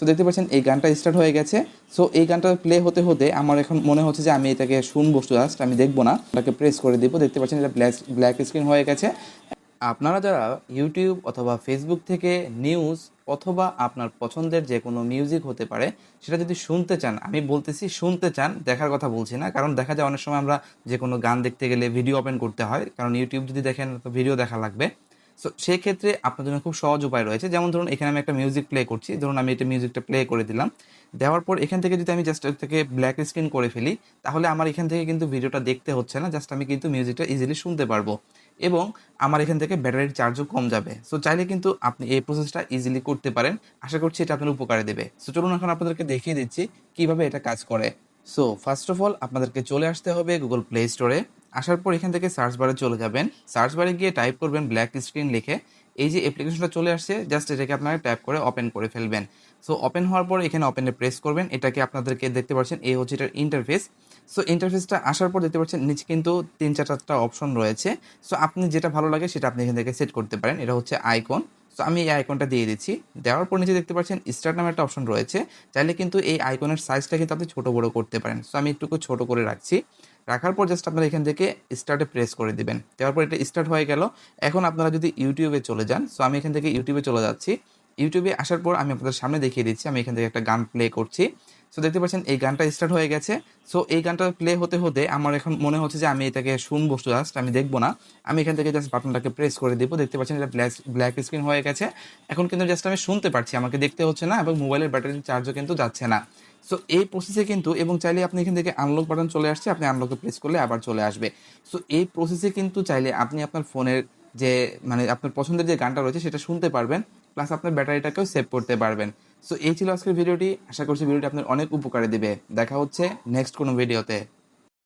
তো দেখতে পাচ্ছেন এই গানটা স্টার্ট হয়ে গেছে। সো এই গানটা প্লে হতে হতে আমার এখন মনে হচ্ছে যে আমি এটাকে শুনবো, জাস্ট আমি দেখবো না, এটাকে প্রেস করে দিব। দেখতে পাচ্ছেন এটা ব্ল্যাক স্ক্রিন হয়ে গেছে। আপনারা যারা ইউটিউব অথবা ফেসবুক থেকে নিউজ অথবা আপনার পছন্দের যে কোনো মিউজিক হতে পারে সেটা যদি শুনতে চান, আমি বলতেছি শুনতে চান, দেখার কথা বলছি না। কারণ দেখা যায় অনেক সময় আমরা যে কোনো গান দেখতে গেলে ভিডিও ওপেন করতে হয়, কারণ ইউটিউব যদি দেখেন তো ভিডিও দেখা লাগবে। সো সেক্ষেত্রে আপনার জন্য খুব সহজ উপায় রয়েছে। যেমন ধরুন এখানে আমি একটা মিউজিক প্লে করছি, ধরুন আমি এটা মিউজিকটা প্লে করে দিলাম। দেওয়ার পর এখান থেকে যদি আমি জাস্ট থেকে ব্ল্যাক স্ক্রিন করে ফেলি, তাহলে আমার এখান থেকে কিন্তু ভিডিওটা দেখতে হচ্ছে না, জাস্ট আমি কিন্তু মিউজিকটা ইজিলি শুনতে পারবো এবং আমার এখান থেকে ব্যাটারির চার্জও কম যাবে। সো চাইলে কিন্তু আপনি এই প্রসেসটা ইজিলি করতে পারেন। আশা করছি এটা আপনার উপকারে দেবে। সো চলুন এখন আপনাদেরকে দেখিয়ে দিচ্ছি কিভাবে এটা কাজ করে। সো ফার্স্ট অফ অল আপনাদেরকে চলে আসতে হবে গুগল প্লে স্টোরে। আসার পর এখান থেকে সার্চ বারে চলে যাবেন। সার্চ বারে গিয়ে টাইপ করবেন ব্ল্যাক স্ক্রিন লিখে। এই যে অ্যাপ্লিকেশনটা চলে আসছে, জাস্ট এটাকে আপনারা ট্যাপ করে ওপেন করে ফেলবেন। সো ওপেন হওয়ার পর এখানে ওপেনে প্রেস করবেন। এটাকে আপনাদেরকে দেখতে পাচ্ছেন এই হচ্ছে এটার ইন্টারফেস। সো ইন্টারফেসটা আসার পর দেখতে পাচ্ছেন নিচে কিন্তু ৩-৪টা অপশন রয়েছে। সো আপনি যেটা ভালো লাগে সেটা আপনি এখান থেকে সেট করতে পারেন। এটা হচ্ছে আইকন। সো আমি এই আইকনটা দিয়ে দিচ্ছি। দেওয়ার পর নিচে দেখতে পাচ্ছেন স্টার্ট নামে একটা অপশন রয়েছে। চাইলে কিন্তু এই আইকনের সাইজটা কিন্তু আপনি ছোট বড় করতে পারেন। সো আমি একটু ছোট করে রাখছি। রাখার পর জাস্ট আপনারা এখান থেকে স্টার্টে প্রেস করে দিবেন। দেওয়ার পর এটা স্টার্ট হয়ে গেল। এখন আপনারা যদি ইউটিউবে চলে যান, সো আমি এখান থেকে ইউটিউবে চলে যাচ্ছি। ইউটিউবে আসার পর আমি আপনাদের সামনে দেখিয়ে দিচ্ছি। আমি এখান থেকে একটা গান প্লে করছি। সো দেখতে পাচ্ছেন এই গানটা স্টার্ট হয়ে গেছে। সো এই গানটা প্লে হতে হতে আমার এখন মনে হচ্ছে যে আমি এটাকে শুনবো, জাস্ট আমি দেখবো না। আমি এখান থেকে জাস্ট বাটনটাকে প্রেস করে দিব। দেখতে পাচ্ছেন এটা ব্ল্যাক স্ক্রিন হয়ে গেছে। এখন কিন্তু জাস্ট আমি শুনতে পারছি, আমাকে দেখতে হচ্ছে না এবং মোবাইলের ব্যাটারির চার্জও কিন্তু যাচ্ছে না। সো এই প্রসেসে কিন্তু, এবং চাইলে আপনি এখান থেকে আনলক বাটন চলে আসছে, আপনি আনলকে প্রেস করলে আবার চলে আসবে। সো এই প্রসেসে কিন্তু চাইলে আপনি আপনার ফোনের যে আপনার পছন্দের যে গানটা রয়েছে সেটা শুনতে পারবেন, প্লাস আপনার ব্যাটারিটাকেও সেভ করতে পারবেন। সো এই ছিল আজকের ভিডিওটি। আশা করছি ভিডিওটি আপনার অনেক উপকারে দিবে। দেখা হচ্ছে নেক্সট কোনো ভিডিওতে।